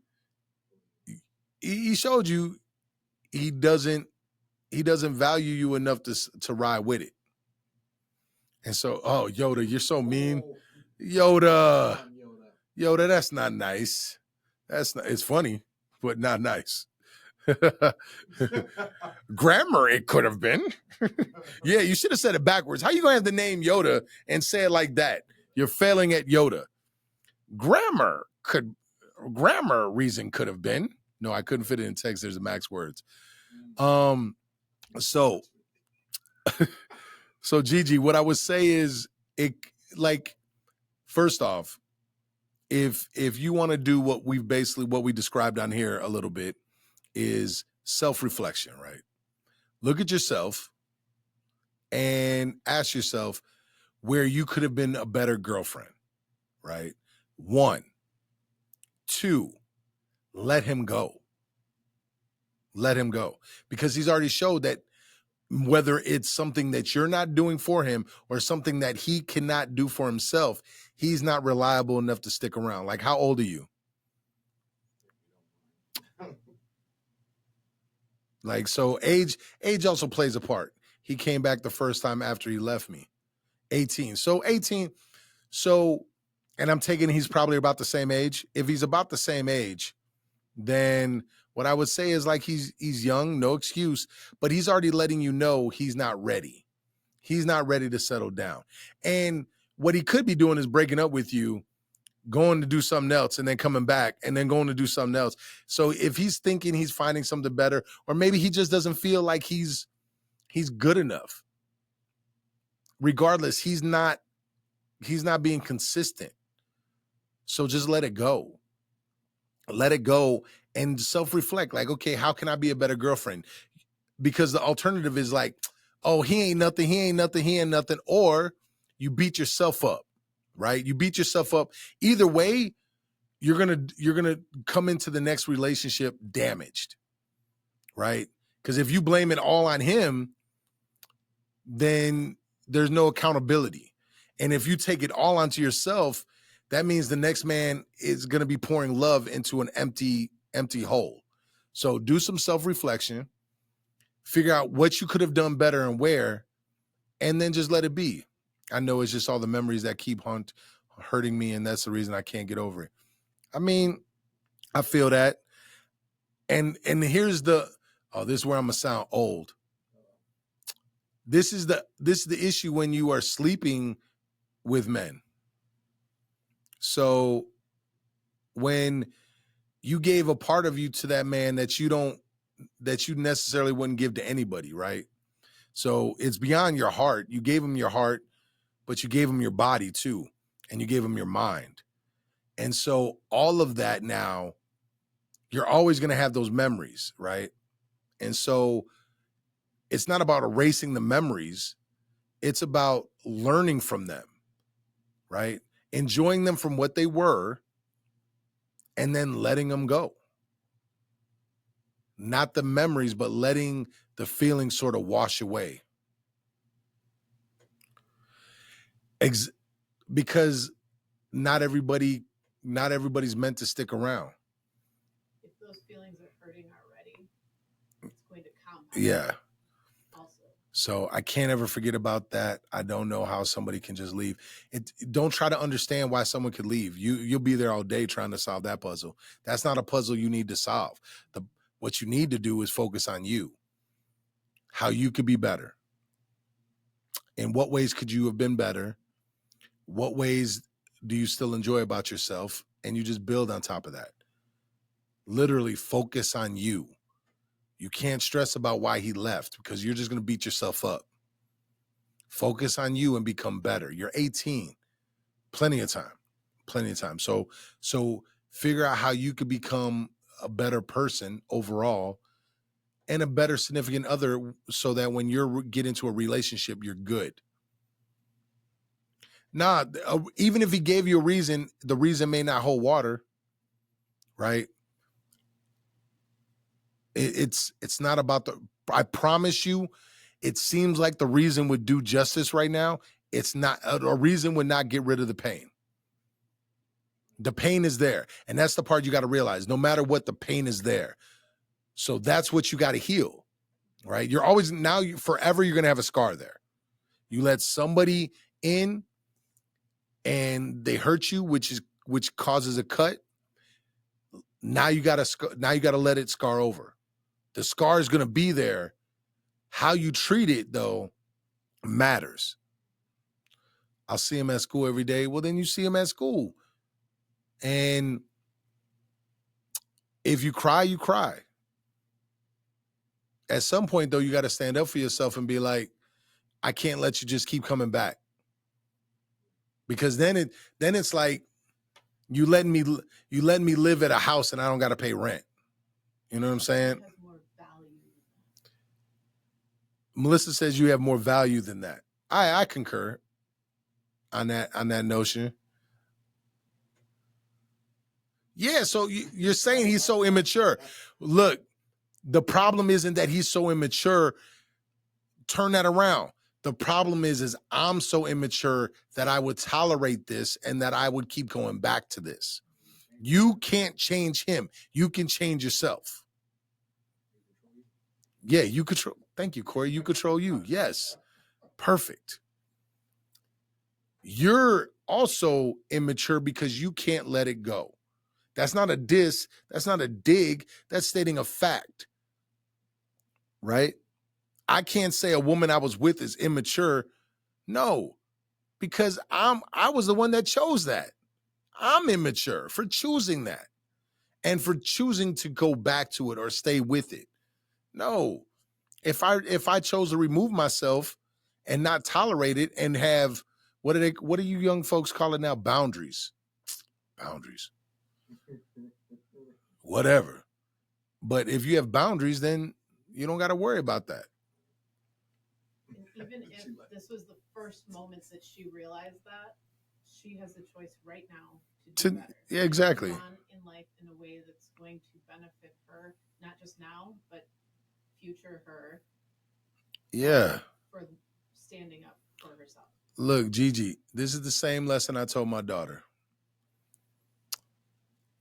He showed you he doesn't value you enough to ride with it. And so, oh, Yoda, you're so mean. Yoda, that's not nice. It's funny, but not nice. Grammar, it could have been. Yeah, you should have said it backwards. How you gonna have the name Yoda and say it like that? You're failing at Yoda. Grammar reason could have been. No, I couldn't fit it in text. There's a max words. So Gigi, what I would say is first off, if you want to do what we described on here a little bit, is self-reflection, right? Look at yourself and ask yourself where you could have been a better girlfriend, right? 1, 2, let him go. Let him go. Because he's already showed that whether it's something that you're not doing for him or something that he cannot do for himself, he's not reliable enough to stick around. Like, how old are you? Like, so age also plays a part. He came back the first time after he left me. 18. So 18. So, and I'm taking he's probably about the same age. If he's about the same age, then what I would say is like he's young, no excuse, but he's already letting you know he's not ready. He's not ready to settle down. And what he could be doing is breaking up with you, going to do something else, and then coming back, and then going to do something else. So if he's thinking he's finding something better, or maybe he just doesn't feel like he's good enough. Regardless, he's not being consistent. So just let it go. Let it go and self-reflect. Like, okay, how can I be a better girlfriend? Because the alternative is like, oh, he ain't nothing. Or you beat yourself up, right? You beat yourself up. Either way, you're gonna come into the next relationship damaged, right? Because if you blame it all on him, then there's no accountability. And if you take it all onto yourself, that means the next man is going to be pouring love into an empty hole. So do some self-reflection Figure out what you could have done better and where, and then just let it be. I know it's just all the memories that keep hurting me, and that's the reason I can't get over it. I mean, I feel that. And here's this is where I'm gonna sound old. This is the issue when you are sleeping with men. So when you gave a part of you to that man that you necessarily wouldn't give to anybody, right? So it's beyond your heart. You gave him your heart, but you gave him your body too, and you gave him your mind. And so all of that now, you're always going to have those memories, right? And so it's not about erasing the memories. It's about learning from them, right? Enjoying them from what they were, and then letting them go. Not the memories, but letting the feelings sort of wash away. Because not everybody's meant to stick around. If those feelings are hurting already, it's going to compound. Yeah. Also. So I can't ever forget about that. I don't know how somebody can just leave. Don't try to understand why someone could leave. You'll be there all day trying to solve that puzzle. That's not a puzzle you need to solve. What you need to do is focus on you. How you could be better. In what ways could you have been better? What ways do you still enjoy about yourself? And you just build on top of that. Literally focus on you. You can't stress about why he left because you're just going to beat yourself up. Focus on you and become better. You're 18. Plenty of time. So figure out how you could become a better person overall and a better significant other so that when you get into a relationship, you're good. Nah, even if he gave you a reason, the reason may not hold water, right? It's not about I promise you, it seems like the reason would do justice right now. It's not, a reason would not get rid of the pain. The pain is there. And that's the part you got to realize. No matter what, the pain is there. So that's what you got to heal, right? You're always, forever, you're going to have a scar there. You let somebody in and they hurt you, which causes a cut. Now you got to let it scar over. The scar is going to be there. How you treat it, though, matters. I'll see him at school every day. Well, then you see him at school. And if you cry, you cry. At some point, though, you got to stand up for yourself and be like, I can't let you just keep coming back. Because then it's like you letting me live at a house and I don't got to pay rent. You know what I'm saying? Melissa says you have more value than that. I concur on that notion. Yeah, so you're saying he's so immature. Look, the problem isn't that he's so immature. Turn that around. The problem is I'm so immature that I would tolerate this and that I would keep going back to this. You can't change him. You can change yourself. Yeah, you control. Thank you, Corey. You control you. Yes. Perfect. You're also immature because you can't let it go. That's not a diss. That's not a dig. That's stating a fact. Right? I can't say a woman I was with is immature. No, because I was the one that chose that. I'm immature for choosing that and for choosing to go back to it or stay with it. No, if I chose to remove myself and not tolerate it and have, what do you young folks call it now? Boundaries. Whatever. But if you have boundaries, then you don't got to worry about that. And even if this was the first moments that she realized that, she has the choice right now to do better. Yeah, exactly. On in life in a way that's going to benefit her, not just now, but future her. Yeah. For standing up for herself. Look, Gigi, this is the same lesson I told my daughter.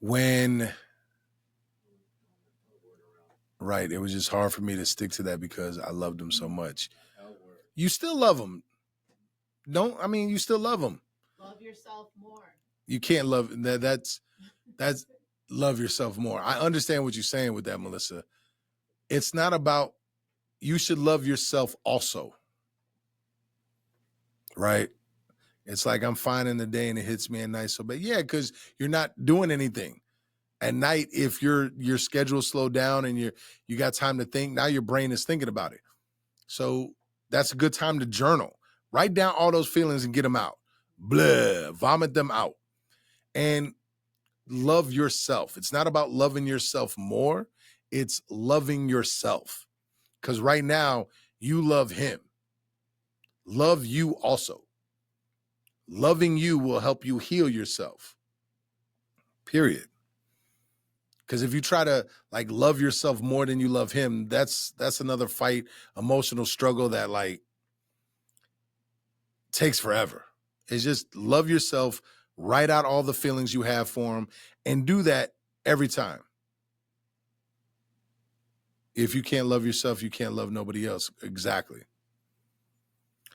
When Right. It was just hard for me to stick to that because I loved him so much. L word. You still love him. You still love him. Love yourself more. You can't love that. That's love yourself more. I understand what you're saying with that, Melissa. It's not about, you should love yourself also. Right? It's like I'm fine in the day and it hits me at night. So, but yeah, because you're not doing anything. At night, if your schedule slowed down and you got time to think, now your brain is thinking about it. So that's a good time to journal. Write down all those feelings and get them out. Blah, vomit them out. And love yourself. It's not about loving yourself more. It's loving yourself. Because right now, you love him. Love you also. Loving you will help you heal yourself. Period. Because if you try to like love yourself more than you love him, that's another fight, emotional struggle that like takes forever. It's just love yourself, write out all the feelings you have for him, and do that every time. If you can't love yourself, you can't love nobody else. Exactly.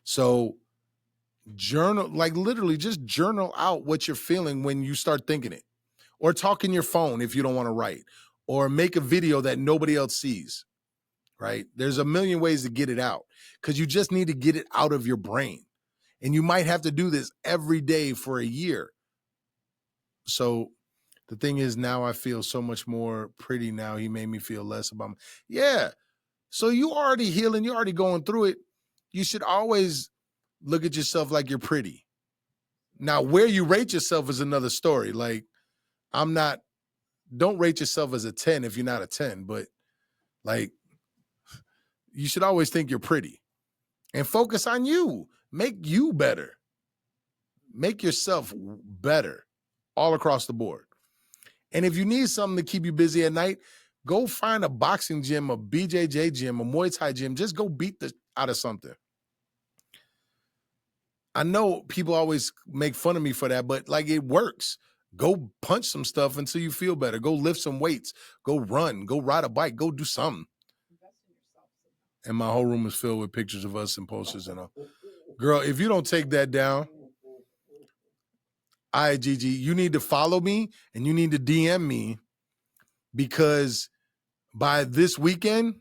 So journal, like literally just journal out what you're feeling when you start thinking it. Or talk in your phone if you don't want to write. Or make a video that nobody else sees, right? There's a million ways to get it out because you just need to get it out of your brain. And you might have to do this every day for a year. So the thing is, now I feel so much more pretty now. He made me feel less about yeah. So you already healing, you're already going through it. You should always look at yourself like you're pretty. Now, where you rate yourself is another story. Like, don't rate yourself as a 10 if you're not a 10, but like, you should always think you're pretty and focus on you. Make you better. Make yourself better all across the board. And if you need something to keep you busy at night, go find a boxing gym, a BJJ gym, a Muay Thai gym. Just go beat the out of something. I know people always make fun of me for that, but like it works. Go punch some stuff until you feel better. Go lift some weights. Go run. Go ride a bike. Go do something. And my whole room is filled with pictures of us and posters and all. Girl, if you don't take that down, all right, Gigi, you need to follow me and you need to DM me because by this weekend,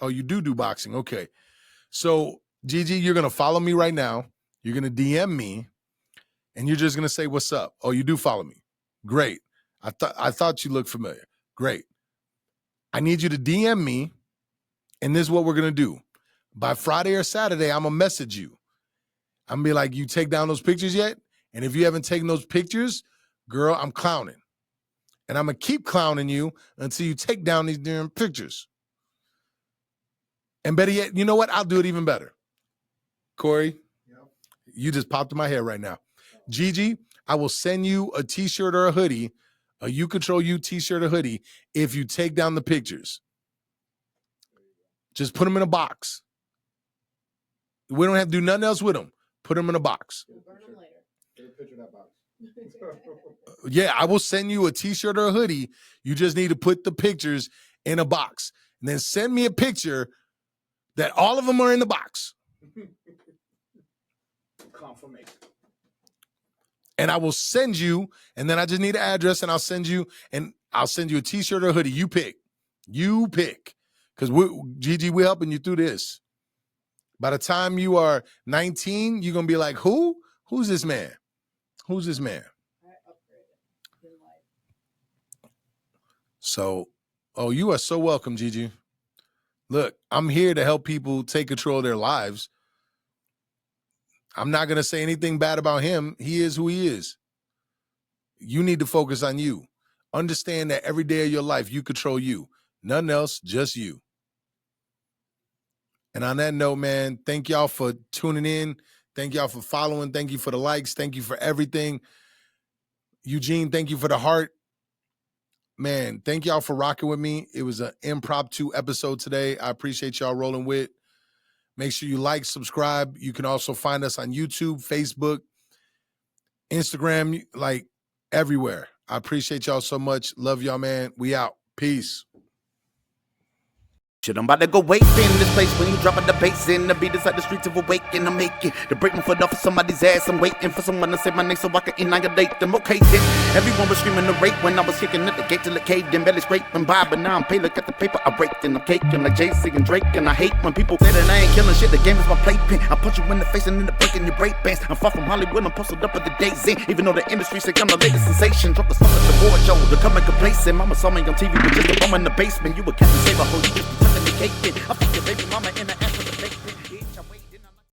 oh, you do boxing. Okay. So, Gigi, you're going to follow me right now. You're going to DM me and you're just going to say, what's up? Oh, you do follow me. Great. I thought you looked familiar. Great. I need you to DM me and this is what we're going to do. By Friday or Saturday, I'm going to message you. I'm going to be like, you take down those pictures yet? And if you haven't taken those pictures, girl, I'm clowning. And I'm going to keep clowning you until you take down these damn pictures. And better yet, you know what? I'll do it even better. Corey, you just popped in my head right now. Gigi, I will send you a t-shirt or a hoodie, a You Control You t-shirt or hoodie, if you take down the pictures. Just put them in a box. We don't have to do nothing else with them. Put them in a box. We'll burn them later. Get a picture of that box. Yeah, I will send you a t-shirt or a hoodie. You just need to put the pictures in a box. And then send me a picture that all of them are in the box. Confirmation. And I will send you, and then I just need an address, and I'll send you a t-shirt or a hoodie. You pick. You pick. Because Gigi, we're helping you through this. By the time you are 19, you're going to be like, who? Who's this man? Who's this man? I upgraded in life. So, oh, you are so welcome, Gigi. Look, I'm here to help people take control of their lives. I'm not going to say anything bad about him. He is who he is. You need to focus on you. Understand that every day of your life, you control you. Nothing else, just you. And on that note, man, thank y'all for tuning in. Thank y'all for following. Thank you for the likes. Thank you for everything. Eugene, thank you for the heart. Man, thank y'all for rocking with me. It was an impromptu episode today. I appreciate y'all rolling with. Make sure you like, subscribe. You can also find us on YouTube, Facebook, Instagram, like everywhere. I appreciate y'all so much. Love y'all, man. We out. Peace. Shit, I'm about to go wait in this place when you dropping the bass in. The beat inside the streets of awaken. I'm making to break my foot off of somebody's ass. I'm waiting for someone to say my name so I can annihilate them. Okay, then everyone was screaming the rape when I was kicking at the gate till it caved in. Belly scraping by, but now I'm paid. Look at the paper I raked and I'm caking like Jay-Z and Drake. And I hate when people say that I ain't killing shit. The game is my playpen. I punch you in the face and end up breaking your break bands. I'm far from Hollywood. I'm posted up at the Days Inn. Even though the industry say I'm the latest sensation. Drop the song at the award show. They're coming complacent. Mama saw me on TV with just a bum in the basement. You a Captain Saber, ho. You just be tucking the cake in. I fuck your baby mama in the ass.